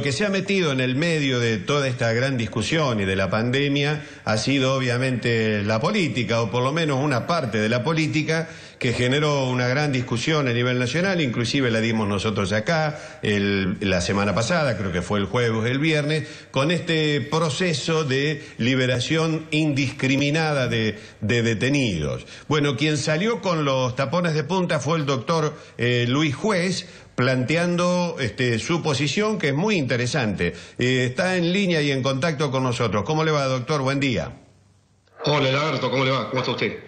lo que se ha metido en el medio de toda esta gran discusión y de la pandemia ha sido obviamente la política, o por lo menos una parte de la política, que generó una gran discusión a nivel nacional, inclusive la dimos nosotros acá la semana pasada, creo que fue el jueves o el viernes, con este proceso de liberación indiscriminada de detenidos. Bueno, quien salió con los tapones de punta fue el doctor Luis Juez, planteando su posición, que es muy interesante. Está en línea y en contacto con nosotros. ¿Cómo le va, doctor? Buen día. Hola, Lagarto, ¿cómo le va? ¿Cómo está usted?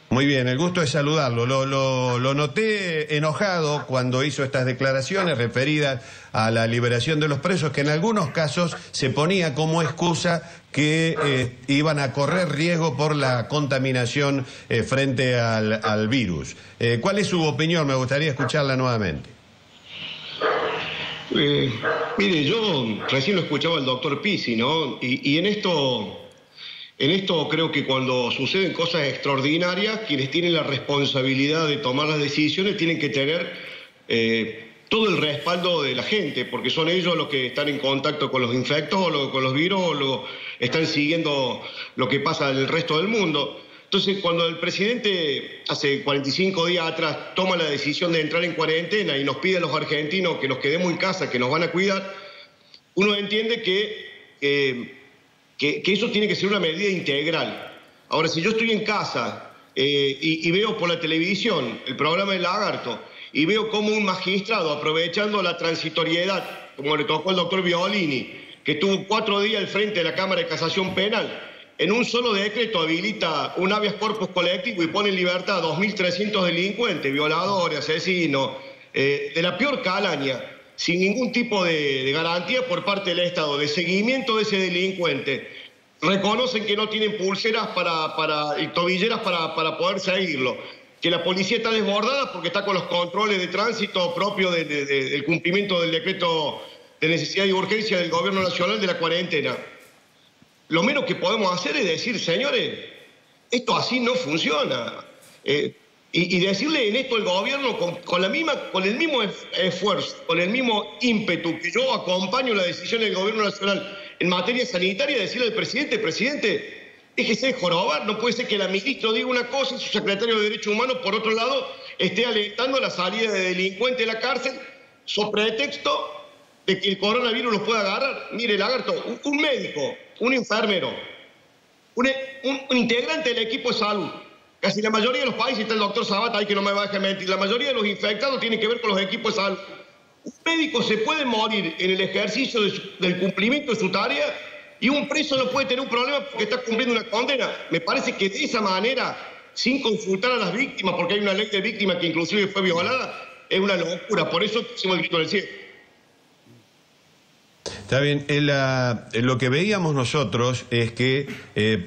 Muy bien, el gusto es saludarlo. Lo noté enojado cuando hizo estas declaraciones referidas a la liberación de los presos, que en algunos casos se ponía como excusa que iban a correr riesgo por la contaminación frente al virus. ¿Cuál es su opinión? Me gustaría escucharla nuevamente. Mire, yo recién lo escuchaba el doctor Pizzi, ¿no? Y en esto creo que cuando suceden cosas extraordinarias, quienes tienen la responsabilidad de tomar las decisiones tienen que tener todo el respaldo de la gente, porque son ellos los que están en contacto con los infectólogos, con los virólogos, están siguiendo lo que pasa en el resto del mundo. Entonces, cuando el presidente hace 45 días atrás toma la decisión de entrar en cuarentena y nos pide a los argentinos que nos quedemos en casa, que nos van a cuidar, uno entiende que eso tiene que ser una medida integral. Ahora, si yo estoy en casa y veo por la televisión el programa del Lagarto y veo cómo un magistrado, aprovechando la transitoriedad, como le tocó al doctor Violini, que tuvo 4 días al frente de la Cámara de Casación Penal, en un solo decreto habilita un habeas corpus colectivo y pone en libertad a 2.300 delincuentes, violadores, asesinos, de la peor calaña, sin ningún tipo de garantía por parte del Estado, de seguimiento de ese delincuente. Reconocen que no tienen pulseras y tobilleras para poder seguirlo, que la policía está desbordada porque está con los controles de tránsito propio del cumplimiento del decreto de necesidad y urgencia del Gobierno Nacional de la cuarentena. Lo menos que podemos hacer es decir, señores, esto así no funciona. Y decirle en esto al gobierno con el mismo esfuerzo, con el mismo ímpetu que yo acompaño la decisión del gobierno nacional en materia sanitaria, decirle al presidente, déjese de jorobar, no puede ser que la ministra diga una cosa y su secretario de Derechos Humanos, por otro lado, esté alentando la salida de delincuentes de la cárcel, sobre pretexto de que el coronavirus los pueda agarrar. Mire, Lagarto, un médico, un enfermero, un integrante del equipo de salud, casi la mayoría de los países, está el doctor Sabata ahí que no me va a dejar mentir, la mayoría de los infectados tienen que ver con los equipos de salud. Un médico se puede morir en el ejercicio del cumplimiento de su tarea y un preso no puede tener un problema porque está cumpliendo una condena. Me parece que de esa manera, sin consultar a las víctimas, porque hay una ley de víctimas que inclusive fue violada, es una locura. Por eso hicimos el grito del cielo. Está bien, lo que veíamos nosotros es que,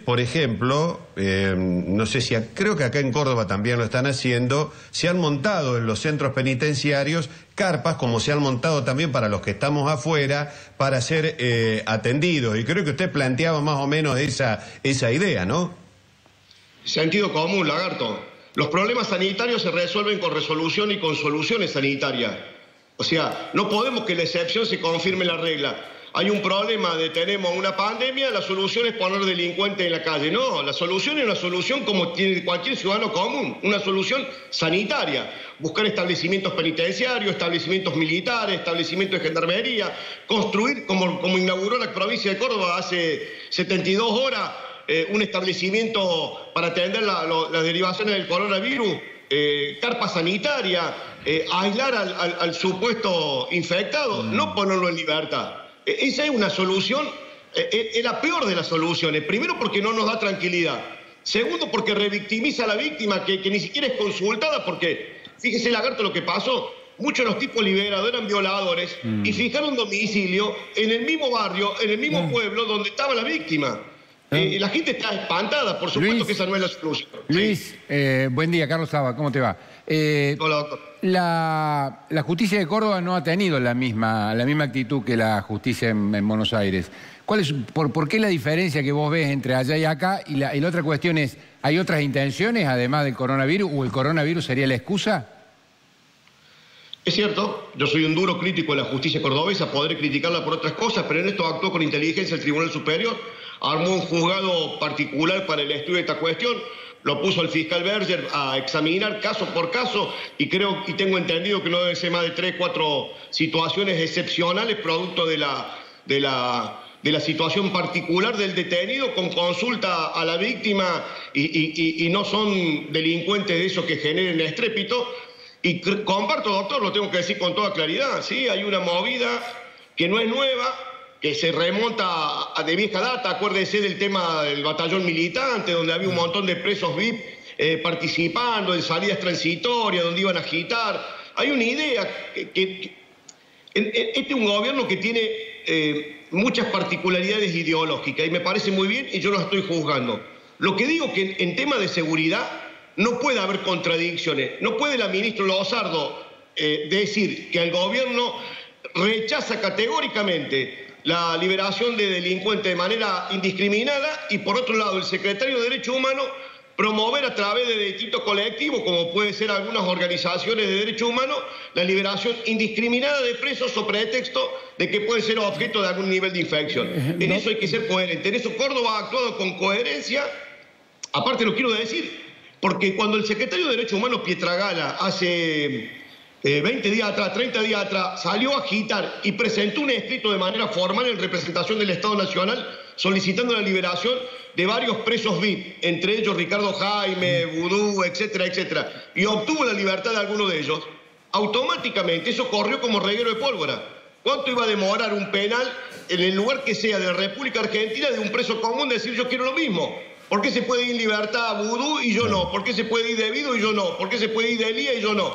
por ejemplo, no sé si, creo que acá en Córdoba también lo están haciendo, se han montado en los centros penitenciarios carpas, como se han montado también para los que estamos afuera, para ser atendidos. Y creo que usted planteaba más o menos esa idea, ¿no? Sentido común, Lagarto. Los problemas sanitarios se resuelven con resolución y con soluciones sanitarias. O sea, no podemos que la excepción se confirme la regla. Hay un problema tenemos una pandemia, la solución es poner delincuentes en la calle. No, la solución es una solución como tiene cualquier ciudadano común, una solución sanitaria. Buscar establecimientos penitenciarios, establecimientos militares, establecimientos de gendarmería, construir, como inauguró la provincia de Córdoba hace 72 horas, un establecimiento para atender las derivaciones del coronavirus, carpa sanitaria, aislar al supuesto infectado, no ponerlo en libertad. Esa es una solución, es la peor de las soluciones. Primero, porque no nos da tranquilidad. Segundo, porque revictimiza a la víctima, que ni siquiera es consultada, porque, fíjese, Lagarto, lo que pasó. Muchos de los tipos liberados eran violadores y fijaron domicilio en el mismo barrio, en el mismo pueblo donde estaba la víctima. La gente está espantada, por supuesto. Luis, que esa no es la solución. Luis, buen día, Carlos Saba, ¿cómo te va? Hola, doctor. La justicia de Córdoba no ha tenido la misma actitud que la justicia en Buenos Aires. ¿Por qué la diferencia que vos ves entre allá y acá? Y la otra cuestión es, ¿hay otras intenciones además del coronavirus o el coronavirus sería la excusa? Es cierto, yo soy un duro crítico de la justicia cordobesa, podré criticarla por otras cosas, pero en esto actuó con inteligencia el Tribunal Superior, armó un juzgado particular para el estudio de esta cuestión, lo puso el fiscal Berger a examinar caso por caso y tengo entendido que no deben ser más de 3, 4 situaciones excepcionales producto de la situación particular del detenido con consulta a la víctima y no son delincuentes de esos que generen estrépito. Y comparto, doctor, lo tengo que decir con toda claridad, ¿sí? Hay una movida que no es nueva, que se remonta de vieja data. Acuérdese del tema del batallón militante, donde había un montón de presos VIP participando en salidas transitorias, donde iban a agitar. Hay una idea este es un gobierno que tiene muchas particularidades ideológicas y me parece muy bien y yo no estoy juzgando. Lo que digo que en tema de seguridad no puede haber contradicciones. No puede la ministra Lozardo decir que el gobierno rechaza categóricamente la liberación de delincuentes de manera indiscriminada y por otro lado el secretario de Derechos Humanos promover a través de distintos colectivos, como puede ser algunas organizaciones de derechos humanos, la liberación indiscriminada de presos o pretexto de que pueden ser objeto de algún nivel de infección. En eso hay que ser coherente. En eso Córdoba ha actuado con coherencia. Aparte lo quiero decir, porque cuando el secretario de Derechos Humanos, Pietragala, hace 20 días atrás, 30 días atrás, salió a agitar y presentó un escrito de manera formal en representación del Estado Nacional solicitando la liberación de varios presos VIP, entre ellos Ricardo Jaime, Vudú, etcétera, etcétera, y obtuvo la libertad de algunos de ellos, automáticamente eso corrió como reguero de pólvora. ¿Cuánto iba a demorar un penal en el lugar que sea de la República Argentina de un preso común decir yo quiero lo mismo? ¿Por qué se puede ir en libertad a Vudú y yo no? ¿Por qué se puede ir Debido y yo no? ¿Por qué se puede ir de Elía y yo no?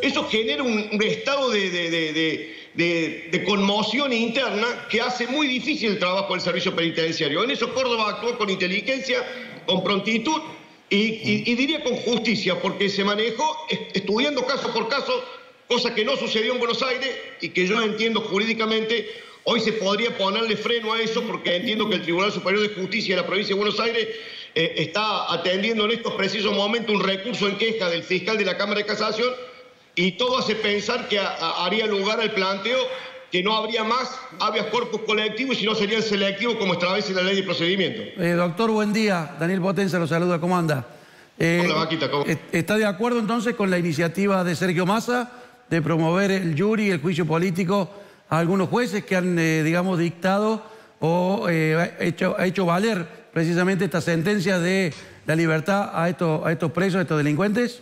Eso genera un estado de conmoción interna que hace muy difícil el trabajo del servicio penitenciario. En eso Córdoba actuó con inteligencia, con prontitud y diría con justicia, porque se manejó estudiando caso por caso, cosa que no sucedió en Buenos Aires y que yo no entiendo jurídicamente. Hoy se podría ponerle freno a eso porque entiendo que el Tribunal Superior de Justicia de la provincia de Buenos Aires está atendiendo en estos precisos momentos un recurso en queja del fiscal de la Cámara de Casación y todo hace pensar que haría lugar al planteo que no habría más habeas corpus colectivos, sino serían selectivos como establece la ley de procedimiento. Doctor, buen día. Daniel Potenza lo saluda. ¿Cómo anda? Hola, Vaquita, ¿cómo? ¿Está de acuerdo entonces con la iniciativa de Sergio Massa de promover el jury y el juicio político a algunos jueces que han, digamos, dictado o hecho valer precisamente esta sentencia de la libertad a estos presos, a estos delincuentes?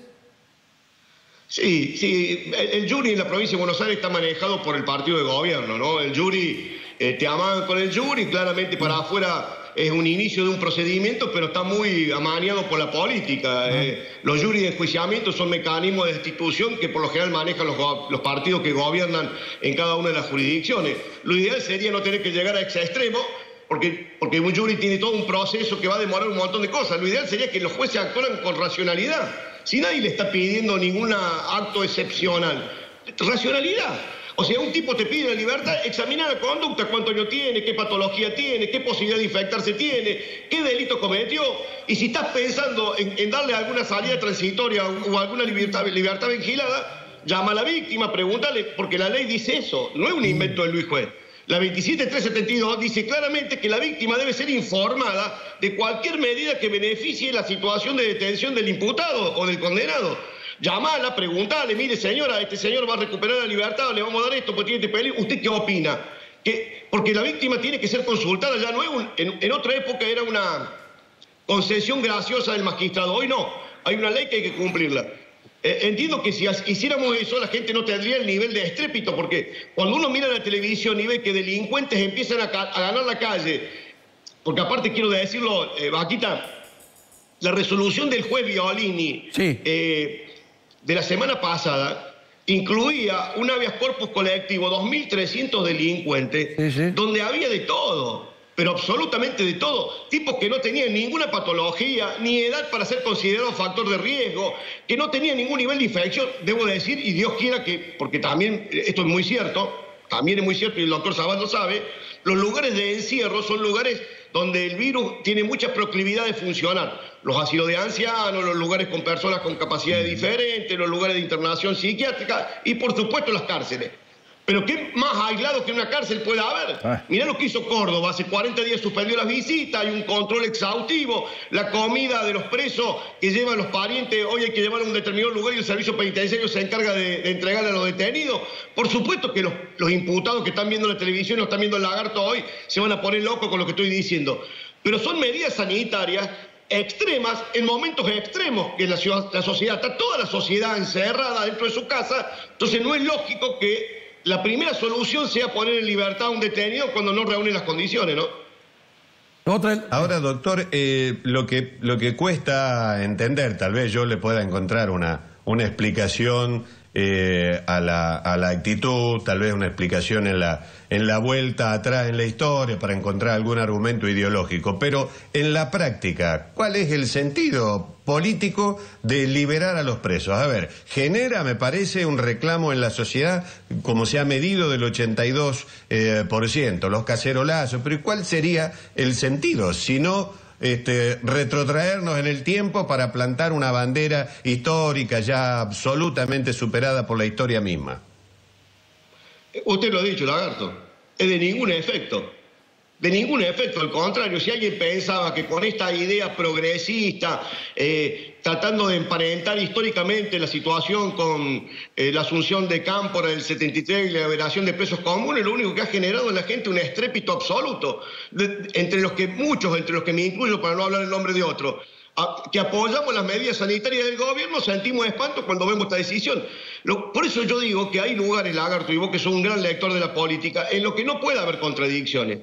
Sí, el jury en la provincia de Buenos Aires está manejado por el partido de gobierno, ¿no? El jury, te amagan con el jury, claramente para afuera es un inicio de un procedimiento, pero está muy amañado por la política. Los jury de enjuiciamiento son mecanismos de destitución que por lo general manejan los partidos que gobiernan en cada una de las jurisdicciones. Lo ideal sería no tener que llegar a ese extremo, porque un jury tiene todo un proceso que va a demorar un montón de cosas. Lo ideal sería que los jueces actuaran con racionalidad. Si nadie le está pidiendo ningún acto excepcional, racionalidad. O sea, un tipo te pide la libertad, examina la conducta, cuánto año tiene, qué patología tiene, qué posibilidad de infectarse tiene, qué delito cometió. Y si estás pensando en darle alguna salida transitoria o alguna libertad vigilada, llama a la víctima, pregúntale, porque la ley dice eso, no es un invento de Luis Juez. La 27372 dice claramente que la víctima debe ser informada de cualquier medida que beneficie la situación de detención del imputado o del condenado. Llamala, preguntale, mire señora, este señor va a recuperar la libertad, le vamos a dar esto, pues tiene este peligro. ¿Usted qué opina? Porque la víctima tiene que ser consultada, ya no es en otra época era una concesión graciosa del magistrado, hoy no, hay una ley que hay que cumplirla. Entiendo que si hiciéramos eso, la gente no tendría el nivel de estrépito, porque cuando uno mira la televisión y ve que delincuentes empiezan a ganar la calle, porque aparte quiero decirlo, Vaquita, la resolución del juez Violini de la semana pasada incluía un habeas corpus colectivo, 2.300 delincuentes, donde había de todo. Pero absolutamente de todo, tipos que no tenían ninguna patología, ni edad para ser considerado factor de riesgo, que no tenían ningún nivel de infección, debo decir, y Dios quiera que, porque también esto es muy cierto, también es muy cierto y el doctor Sabal lo sabe, los lugares de encierro son lugares donde el virus tiene mucha proclividad de funcionar. Los asilos de ancianos, los lugares con personas con capacidades diferentes, los lugares de internación psiquiátrica y, por supuesto, las cárceles. Pero ¿qué más aislado que una cárcel puede haber? Mirá lo que hizo Córdoba. Hace 40 días suspendió las visitas, hay un control exhaustivo, la comida de los presos que llevan los parientes, hoy hay que llevar a un determinado lugar y el servicio penitenciario se encarga de entregarle a los detenidos. Por supuesto que los imputados que están viendo la televisión o están viendo el Lagarto hoy se van a poner locos con lo que estoy diciendo. Pero son medidas sanitarias extremas, en momentos extremos, que la sociedad, está toda la sociedad encerrada dentro de su casa, entonces no es lógico que la primera solución sea poner en libertad a un detenido cuando no reúne las condiciones, ¿no? Ahora, doctor, lo que cuesta entender, tal vez yo le pueda encontrar una explicación a la actitud, tal vez una explicación en la vuelta atrás en la historia para encontrar algún argumento ideológico, pero en la práctica, ¿cuál es el sentido político de liberar a los presos? A ver, genera, me parece, un reclamo en la sociedad, como se ha medido, del 82%, los cacerolazos, pero ¿cuál sería el sentido? Si no retrotraernos en el tiempo para plantar una bandera histórica ya absolutamente superada por la historia misma. Usted lo ha dicho, Lagarto, es de ningún efecto. De ningún efecto, al contrario, si alguien pensaba que con esta idea progresista, tratando de emparentar históricamente la situación con la asunción de Cámpora del 73 y la liberación de presos comunes, lo único que ha generado en la gente un estrépito absoluto, entre los que me incluyo, para no hablar el nombre de otro, que apoyamos las medidas sanitarias del gobierno, sentimos espanto cuando vemos esta decisión. Por eso yo digo que hay lugares, Lagarto, y vos que sos un gran lector de la política, en los que no puede haber contradicciones.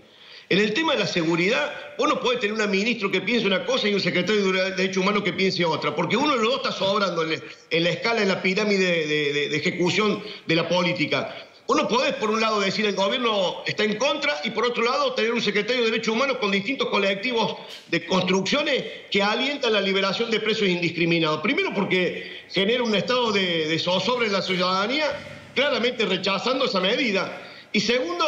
En el tema de la seguridad, vos no podés tener un ministro que piense una cosa y un secretario de Derechos Humanos que piense otra, porque uno de los dos está sobrando en la escala, en la pirámide de ejecución de la política. Vos no podés, por un lado, decir el gobierno está en contra y, por otro lado, tener un secretario de Derechos Humanos con distintos colectivos de construcciones que alientan la liberación de presos indiscriminados. Primero porque genera un estado de zozobra en la ciudadanía, claramente rechazando esa medida. Y segundo,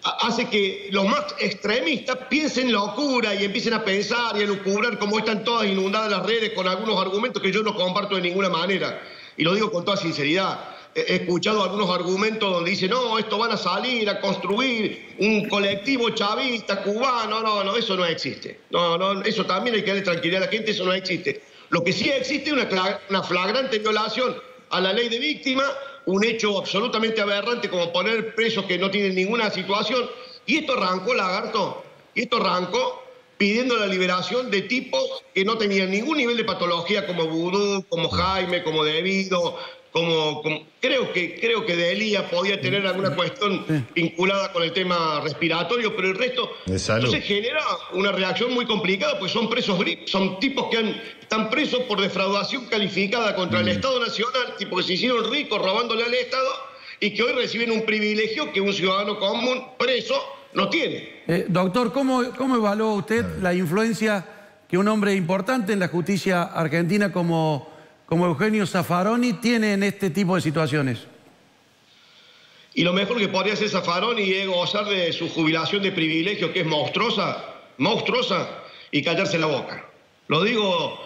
hace que los más extremistas piensen locura y empiecen a pensar y a lucubrar cómo están todas inundadas las redes con algunos argumentos que yo no comparto de ninguna manera. Y lo digo con toda sinceridad. He escuchado algunos argumentos donde dicen, no, esto van a salir a construir un colectivo chavista, cubano. No, eso no existe. No, eso también hay que darle tranquilidad a la gente, eso no existe. Lo que sí existe es una flagrante violación a la ley de víctima, un hecho absolutamente aberrante como poner presos que no tienen ninguna situación. Y esto arrancó, Lagarto, pidiendo la liberación de tipos que no tenían ningún nivel de patología como Vudú, como Jaime, como Debido, como creo que Delía podía tener alguna cuestión vinculada con el tema respiratorio, pero el resto entonces genera una reacción muy complicada, pues son tipos que están presos por defraudación calificada contra el Estado Nacional, tipos que se hicieron ricos robándole al Estado y que hoy reciben un privilegio que un ciudadano común preso no tiene. Doctor, ¿cómo evalúa usted la influencia que un hombre importante en la justicia argentina como Eugenio Zaffaroni tiene en este tipo de situaciones? Y lo mejor que podría hacer Zaffaroni es gozar de su jubilación de privilegio, que es monstruosa, y callarse la boca. Lo digo,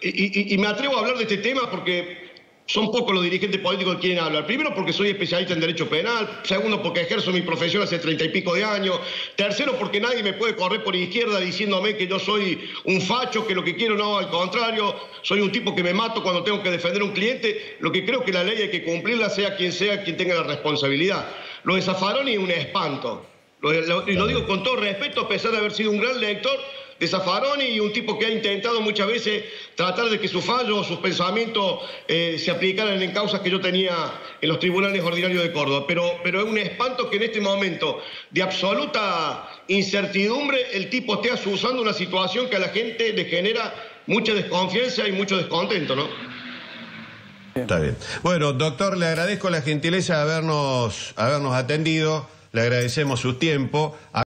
y me atrevo a hablar de este tema porque son pocos los dirigentes políticos que quieren hablar. Primero porque soy especialista en derecho penal. Segundo porque ejerzo mi profesión hace 30 y pico de años. Tercero porque nadie me puede correr por izquierda diciéndome que yo soy un facho, que lo que quiero no, al contrario. Soy un tipo que me mato cuando tengo que defender a un cliente. Lo que creo que la ley hay que cumplirla sea quien tenga la responsabilidad. Lo de Zaffaroni es un espanto. Y lo digo con todo respeto, a pesar de haber sido un gran lector de Zaffaroni y un tipo que ha intentado muchas veces tratar de que sus fallos, sus pensamientos se aplicaran en causas que yo tenía en los tribunales ordinarios de Córdoba. Pero es un espanto que en este momento de absoluta incertidumbre el tipo esté asusando una situación que a la gente le genera mucha desconfianza y mucho descontento, ¿no? Está bien. Bueno, doctor, le agradezco la gentileza de habernos atendido, le agradecemos su tiempo.